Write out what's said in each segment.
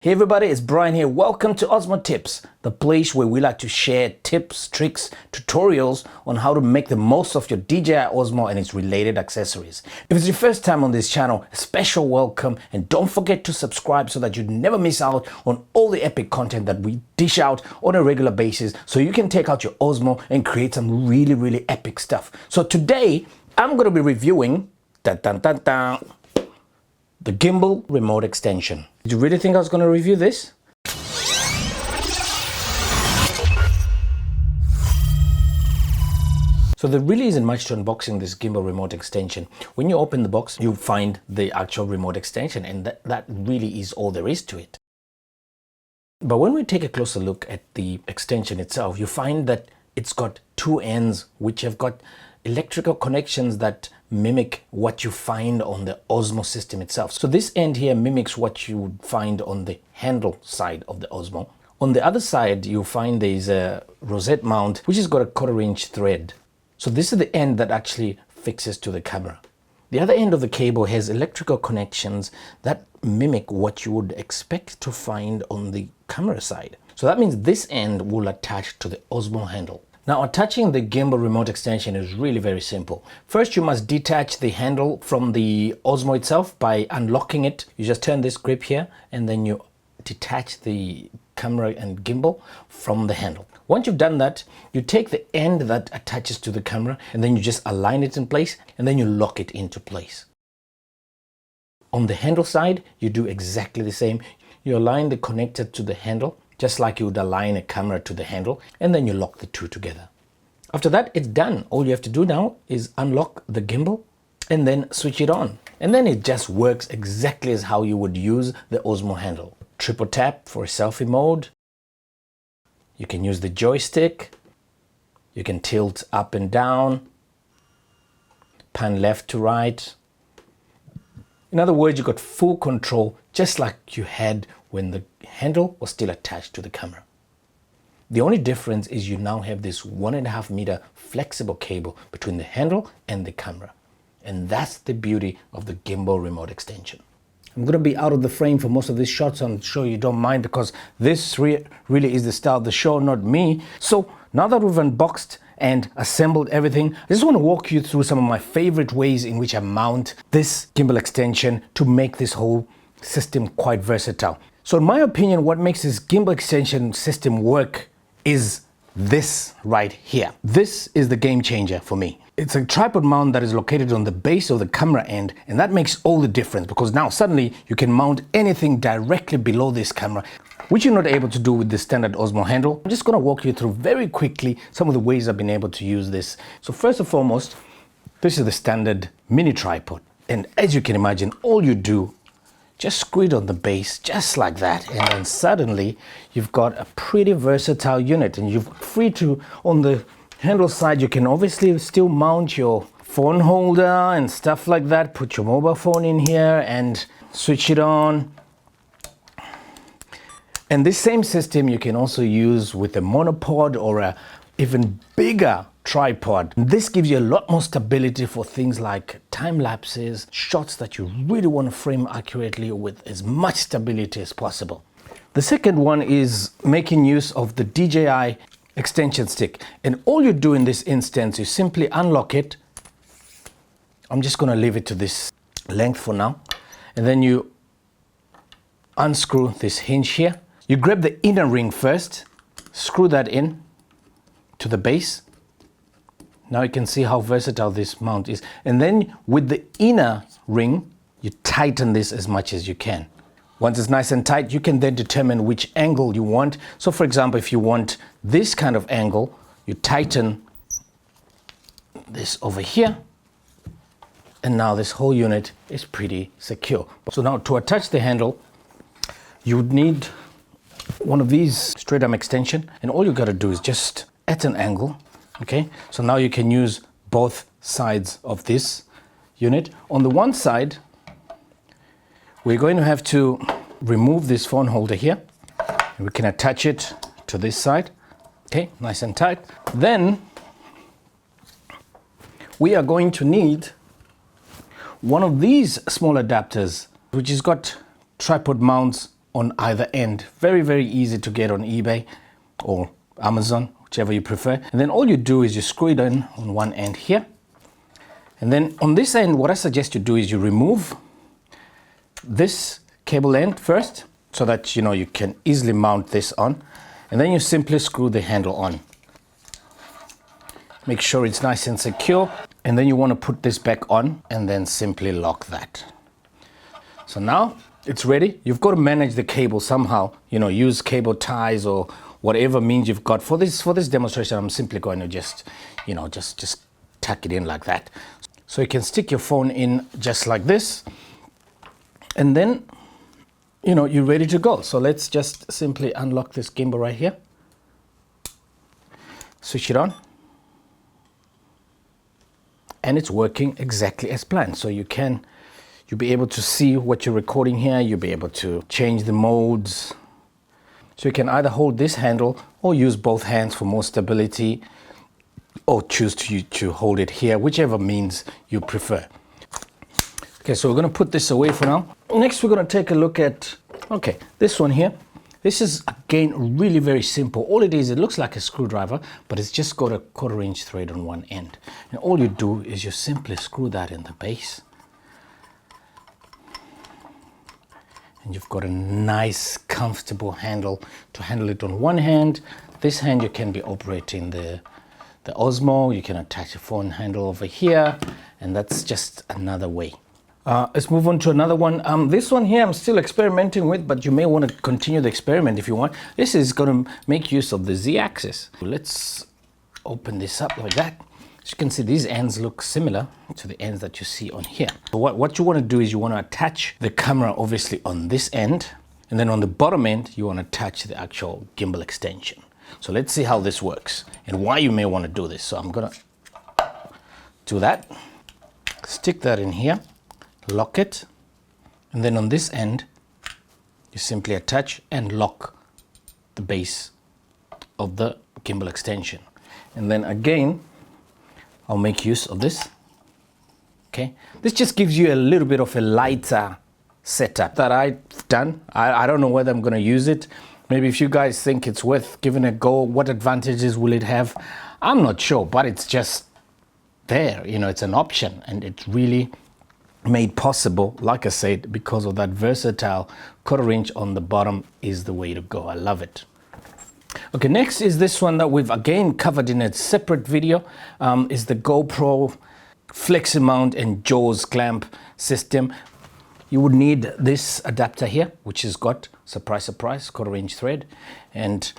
Hey everybody, it's Brian here. Welcome to Osmo Tips, the place where we like to share tips, tricks, tutorials on how to make the most of your DJI Osmo and its related accessories. If it's your first time on this channel, a special welcome, and don't forget to subscribe so that you never miss out on all the epic content that we dish out on a regular basis so you can take out your Osmo and create some really epic stuff. So today, I'm going to be reviewing the Gimbal Remote Extension. Did you really think I was going to review this? So there really isn't much to unboxing this Gimbal Remote Extension. When you open the box, you find the actual remote extension, and that really is all there is to it. But when we take a closer look at the extension itself, you find that it's got two ends which have got electrical connections that mimic what you find on the Osmo system itself. So this end here mimics what you would find on the handle side of the Osmo. On the other side, you'll find there's a rosette mount which has got a 1/4 inch thread. So this is the end that actually fixes to the camera. The other end of the cable has electrical connections that mimic what you would expect to find on the camera side. So that means this end will attach to the Osmo handle. Now, attaching the Gimbal Remote Extension is really very simple. First, you must detach the handle from the Osmo itself by unlocking it. You just turn this grip here and then you detach the camera and gimbal from the handle. Once you've done that, you take the end that attaches to the camera and then you just align it in place and then you lock it into place. On the handle side, you do exactly the same. You align the connector to the handle just like you would align a camera to the handle, and then you lock the two together. After that, it's done. All you have to do now is unlock the gimbal and then switch it on. And then it just works exactly as how you would use the Osmo handle. Triple tap for selfie mode. You can use the joystick. You can tilt up and down, pan left to right. In other words, you got full control just like you had when the handle was still attached to the camera. The only difference is you now have this 1.5 meter flexible cable between the handle and the camera. And that's the beauty of the Gimbal Remote Extension. I'm going to be out of the frame for most of these shots. I'm sure you don't mind because this really is the style of the show, not me. So now that we've unboxed and assembled everything, I just want to walk you through some of my favorite ways in which I mount this Gimbal Extension to make this whole system quite versatile. So in my opinion, what makes this Gimbal Extension system work is this right here. This is the game changer for me. It's a tripod mount that is located on the base of the camera end, and that makes all the difference because now suddenly you can mount anything directly below this camera, which you're not able to do with the standard Osmo handle. I'm just going to walk you through very quickly some of the ways I've been able to use this. So first and foremost, this is the standard mini tripod. And as you can imagine, all you do, just screw it on the base, just like that. And then suddenly you've got a pretty versatile unit, and you're free to, on the handle side, you can obviously still mount your phone holder and stuff like that. Put your mobile phone in here and switch it on. And this same system you can also use with a monopod or a even bigger tripod. This gives you a lot more stability for things like time lapses, shots that you really want to frame accurately with as much stability as possible. The second one is making use of the DJI extension stick. And all you do in this instance, you simply unlock it. I'm just going to leave it to this length for now. And then you unscrew this hinge here. You grab the inner ring first, screw that in to the base. Now you can see how versatile this mount is. And then with the inner ring, you tighten this as much as you can. Once it's nice and tight, you can then determine which angle you want. So for example, if you want this kind of angle, you tighten this over here. And now this whole unit is pretty secure. So now to attach the handle, you would need one of these straight arm extension. And all you got to do is just at an angle. Okay, so now you can use both sides of this unit. On the one side, we're going to have to remove this phone holder here. And we can attach it to this side. Okay, nice and tight. Then we are going to need one of these small adapters, which has got tripod mounts on either end. Very, very easy to get on eBay or Amazon, whichever you prefer. And then all you do is you screw it in on one end here. And then on this end, what I suggest you do is you remove this cable end first, so that you can easily mount this on. And then you simply screw the handle on. Make sure it's nice and secure. And then you want to put this back on and then simply lock that. So now it's ready. You've got to manage the cable somehow, use cable ties or whatever means you've got. For this demonstration, I'm simply going to just tuck it in like that. So you can stick your phone in just like this, and then you're ready to go. So let's just simply unlock this gimbal right here. Switch it on. And it's working exactly as planned. So you'll be able to see what you're recording here. You'll be able to change the modes. So you can either hold this handle or use both hands for more stability, or choose to hold it here, whichever means you prefer. Okay, so we're going to put this away for now. Next, we're going to take a look at, this one here. This is, again, really very simple. All it is, it looks like a screwdriver, but it's just got a 1/4 inch thread on one end. And all you do is you simply screw that in the base. And you've got a nice, comfortable handle to handle it on one hand. This hand, you can be operating the Osmo. You can attach a phone handle over here, and that's just another way. Let's move on to another one. This one here I'm still experimenting with, but you may want to continue the experiment if you want. This is going to make use of the Z-axis. Let's open this up like that. As you can see, these ends look similar to the ends that you see on here. So what you want to do is you want to attach the camera obviously on this end, and then on the bottom end you want to attach the actual gimbal extension. So let's see how this works and why you may want to do this. So I'm going to do that. Stick that in here. Lock it, and then on this end you simply attach and lock the base of the gimbal extension. And then again I'll make use of this. Okay, this just gives you a little bit of a lighter setup that I've done. I don't know whether I'm going to use it. Maybe if you guys think it's worth giving a go, what advantages will it have? I'm not sure, but it's just there, it's an option, and it's really made possible, like I said, because of that versatile 1/4 inch on the bottom is the way to go. I love it. Okay, next is this one that we've again covered in a separate video, is the GoPro flexi mount and jaws clamp system. You would need this adapter here, which has got, surprise, surprise, 1/4 inch thread, and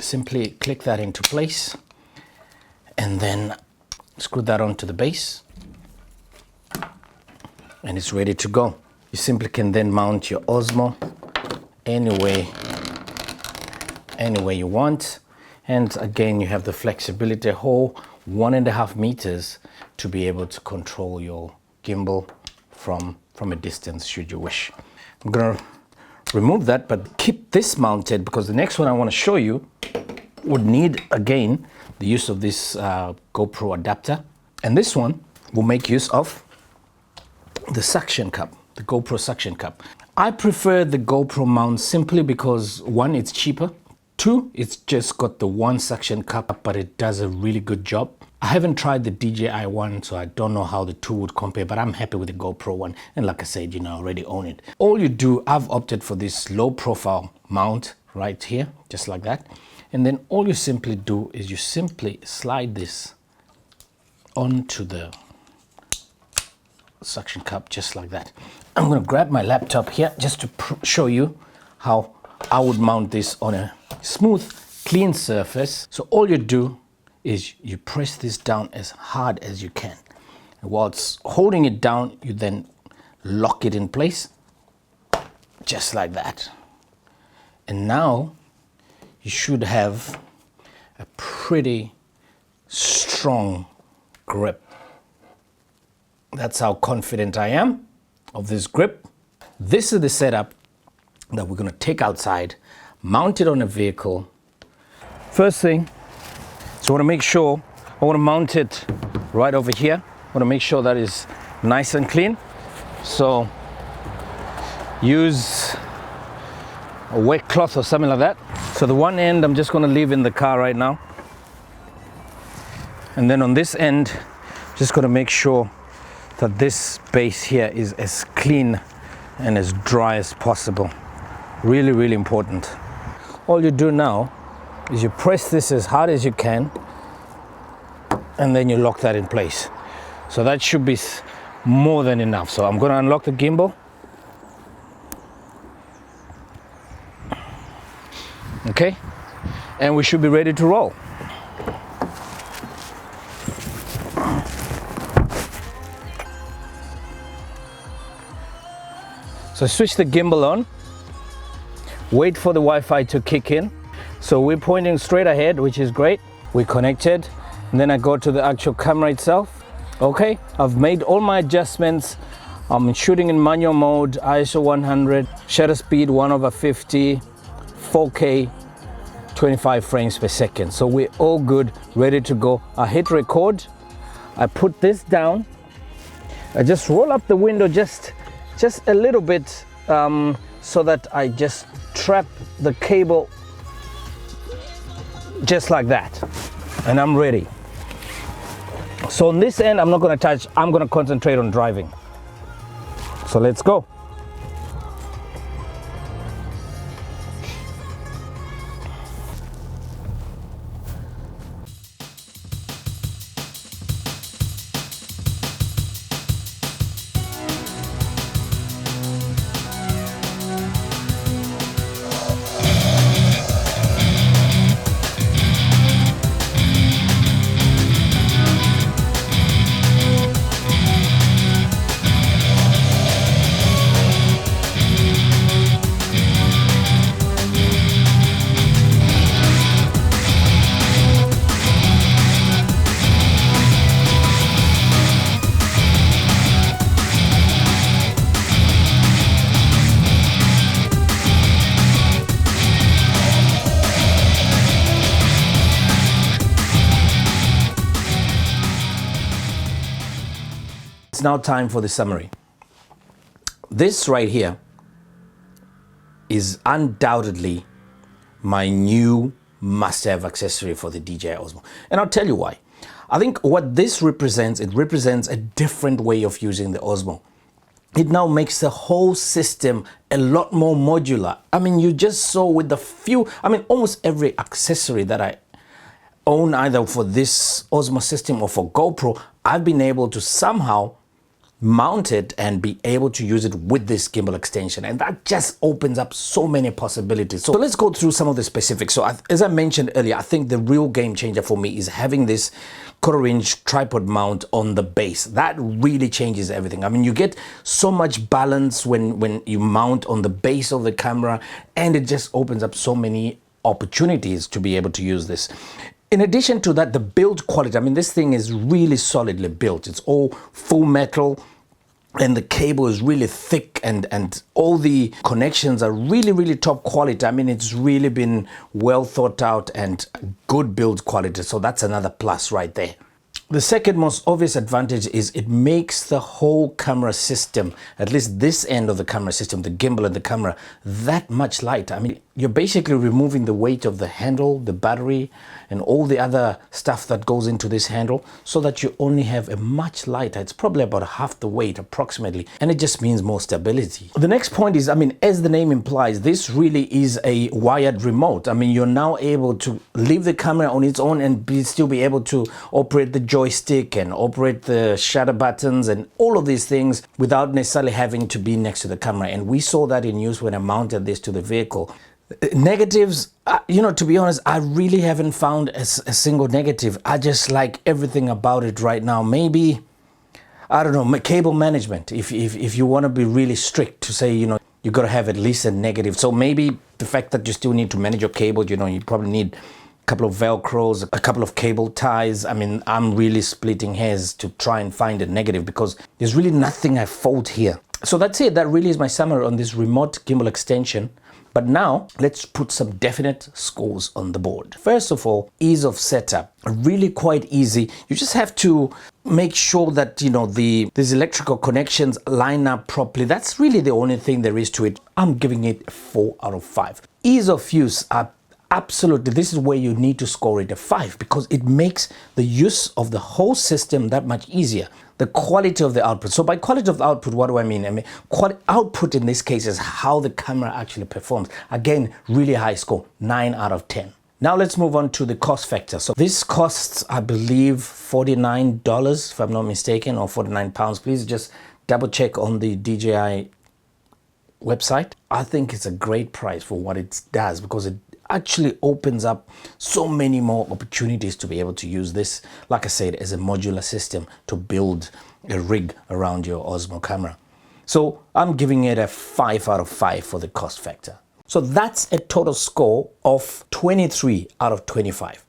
simply click that into place and then screw that onto the base. And it's ready to go. You simply can then mount your Osmo any way you want. And again, you have the flexibility, a whole 1.5 meters to be able to control your gimbal from a distance should you wish. I'm gonna remove that, but keep this mounted because the next one I want to show you would need, again, the use of this GoPro adapter. And this one will make use of the suction cup, the GoPro suction cup. I prefer the GoPro mount simply because, one, it's cheaper. Two, it's just got the one suction cup, but it does a really good job. I haven't tried the DJI one, so I don't know how the two would compare, but I'm happy with the GoPro one. And like I said, I already own it. All you do, I've opted for this low profile mount right here, just like that. And then all you simply do is you simply slide this onto the suction cup just like that. I'm going to grab my laptop here just to show you how I would mount this on a smooth, clean surface. So all you do is you press this down as hard as you can. And whilst holding it down, you then lock it in place just like that. And now you should have a pretty strong grip. That's how confident I am of this grip. This is the setup that we're going to take outside, mount it on a vehicle. First thing, so I want to make sure, I want to mount it right over here. I want to make sure that is nice and clean. So use a wet cloth or something like that. So the one end I'm just going to leave in the car right now. And then on this end, just going to make sure that this base here is as clean and as dry as possible. Really, really important. All you do now is you press this as hard as you can, and then you lock that in place. So that should be more than enough. So I'm going to unlock the gimbal. Okay, and we should be ready to roll. So switch the gimbal on, wait for the Wi-Fi to kick in. So we're pointing straight ahead, which is great. We're connected, and then I go to the actual camera itself. Okay, I've made all my adjustments. I'm shooting in manual mode, ISO 100, shutter speed 1/50, 4K, 25 frames per second. So we're all good, ready to go. I hit record, I put this down, I just roll up the window just a little bit so that I just trap the cable just like that, and I'm ready. So on this end, I'm not going to touch, I'm going to concentrate on driving. So let's go. It's now time for the summary. This right here is undoubtedly my new must-have accessory for the DJI Osmo. And I'll tell you why. I think what this represents, it represents a different way of using the Osmo. It now makes the whole system a lot more modular. I mean, you just saw with the few, almost every accessory that I own, either for this Osmo system or for GoPro, I've been able to somehow mount it and be able to use it with this gimbal extension, and that just opens up so many possibilities. So let's go through some of the specifics. So as I mentioned earlier, I think the real game changer for me is having this 1/4-inch tripod mount on the base. That really changes everything. I mean, you get so much balance when you mount on the base of the camera, and it just opens up so many opportunities to be able to use this. In addition to that, the build quality, I mean, this thing is really solidly built. It's all full metal, and the cable is really thick, and all the connections are really, really top quality. I mean, it's really been well thought out and good build quality. So that's another plus right there. The second most obvious advantage is it makes the whole camera system, at least this end of the camera system, the gimbal and the camera, that much lighter. I mean, you're basically removing the weight of the handle, the battery, and all the other stuff that goes into this handle, so that you only have a much lighter, it's probably about half the weight approximately, and it just means more stability. The next point is, I mean, as the name implies, this really is a wired remote. I mean, you're now able to leave the camera on its own and still be able to operate the joystick and operate the shutter buttons and all of these things without necessarily having to be next to the camera. And we saw that in use when I mounted this to the vehicle. Negatives, to be honest, I really haven't found a single negative. I just like everything about it right now. Maybe, I don't know, cable management. If you want to be really strict to say, you got to have at least a negative. So maybe the fact that you still need to manage your cable, you probably need a couple of Velcros, a couple of cable ties. I mean, I'm really splitting hairs to try and find a negative because there's really nothing I fault here. So that's it. That really is my summary on this remote gimbal extension But now let's put some definite scores on the board. First of all, ease of setup, really quite easy. You just have to make sure that, you know, these electrical connections line up properly. That's really the only thing there is to it. I'm giving it a 4 out of 5. Ease of use, absolutely, this is where you need to score it a 5 because it makes the use of the whole system that much easier. The quality of the output. So by quality of the output, what do I mean? I mean, output in this case is how the camera actually performs. Again, really high score, 9 out of 10. Now let's move on to the cost factor. So this costs, I believe, $49, if I'm not mistaken, or 49 pounds. Please just double check on the DJI website. I think it's a great price for what it does because it actually opens up so many more opportunities to be able to use this, like I said, as a modular system to build a rig around your Osmo camera. So I'm giving it a 5 out of 5 for the cost factor. So that's a total score of 23 out of 25.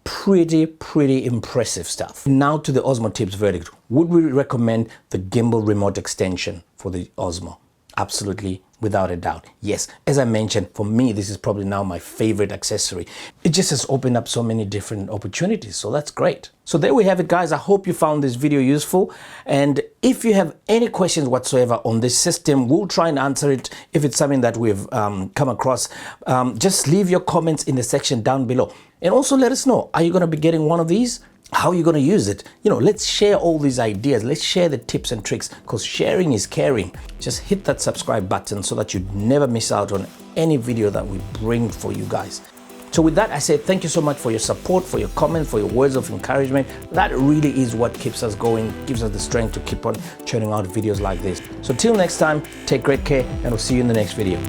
Pretty impressive stuff. Now to the Osmo tips verdict. Would we recommend the Gimbal Remote Extension for the Osmo? Absolutely, without a doubt. Yes, as I mentioned, for me, this is probably now my favorite accessory. It just has opened up so many different opportunities, so that's great. So there we have it, guys. I hope you found this video useful. And if you have any questions whatsoever on this system, we'll try and answer it. If it's something that we've come across, just leave your comments in the section down below. And also let us know, are you going to be getting one of these? How are you going to use it? You know, let's share all these ideas. Let's share the tips and tricks because sharing is caring. Just hit that subscribe button so that you never miss out on any video that we bring for you guys. So with that, I say thank you so much for your support, for your comments, for your words of encouragement. That really is what keeps us going, gives us the strength to keep on churning out videos like this. So till next time, take great care and we'll see you in the next video.